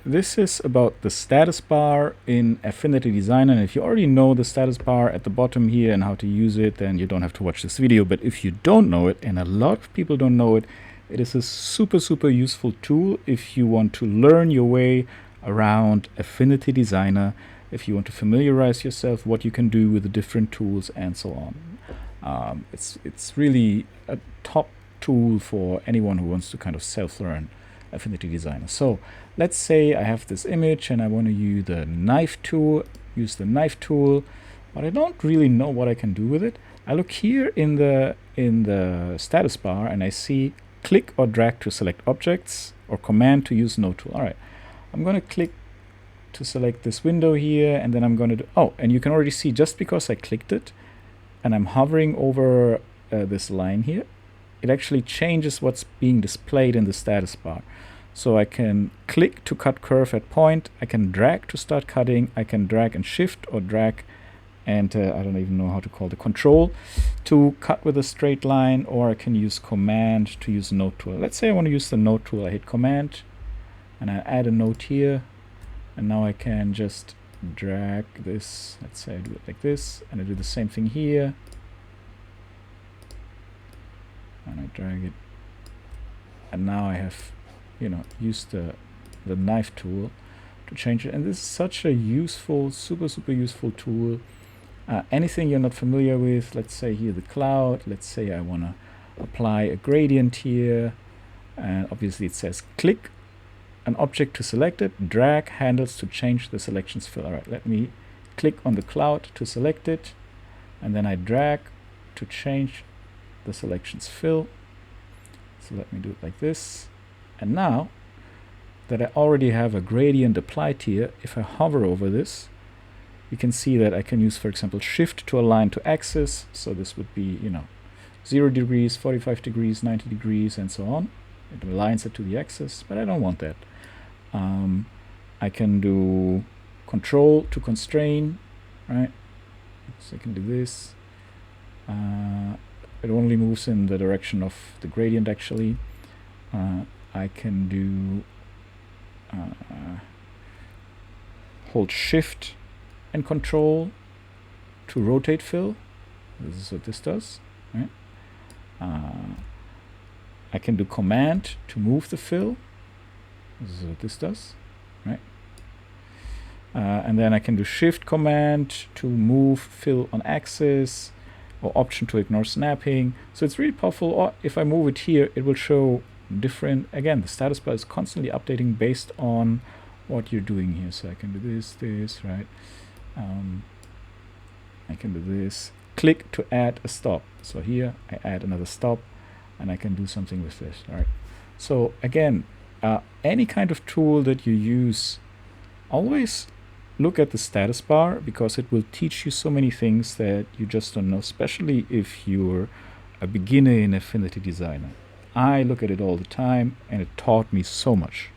this is about the status bar in Affinity Designer. And if you already know the status bar at the bottom here and how to use it, then you don't have to watch this video. But if you don't know it, and a lot of people don't know it, it is a super useful tool if you want to learn your way around Affinity Designer, if you want to familiarize yourself what you can do with the different tools and so on. It's really a top tool for anyone who wants to kind of self-learn Affinity Designer. So let's say I have this image and I want to use the knife tool, but I don't really know what I can do with it. I look here in the status bar and I see click or drag to select objects or command to use node tool. All right, I'm going to click to select this window here, and then I'm going to do, oh, and you can already see just because I clicked it and I'm hovering over this line here, it actually changes what's being displayed in the status bar. So I can click to cut curve at point, I can drag to start cutting, I can drag and shift or drag and I don't even know how to call the control to cut with a straight line, or I can use command to use node tool. Let's say I want to use the node tool. I hit command and I add a node here, and now I can just drag this. Let's say I do it like this, and I do the same thing here, and I drag it, and now I have, you know, used the knife tool to change it. And this is such a useful, super useful tool. Anything you're not familiar with, let's say here the cloud, let's say I want to apply a gradient here, and obviously it says click an object to select it, drag handles to change the selections fill. All right, let me click on the cloud to select it, and then I drag to change the selections fill. So let me do it like this. And now that I already have a gradient applied here, if I hover over this, you can see that I can use, for example, shift to align to axis. So this would be, you know, 0 degrees, 45 degrees, 90 degrees, and so on. It aligns it to the axis, but I don't want that. I can do control to constrain, right? So I can do this. It only moves in the direction of the gradient, actually. I can do hold shift and control to rotate fill. This is what this does, right? I can do command to move the fill. This is what this does, right? And then I can do shift command to move fill on axis, or option to ignore snapping. So it's really powerful. Or if I move it here, it will show different, again, the status bar is constantly updating based on what you're doing here. So I can do this, right? I can do this. Click to add a stop. So here I add another stop, and I can do something with this. All right. So again, any kind of tool that you use, always look at the status bar, because it will teach you so many things that you just don't know, especially if you're a beginner in Affinity Designer. I look at it all the time, and it taught me so much.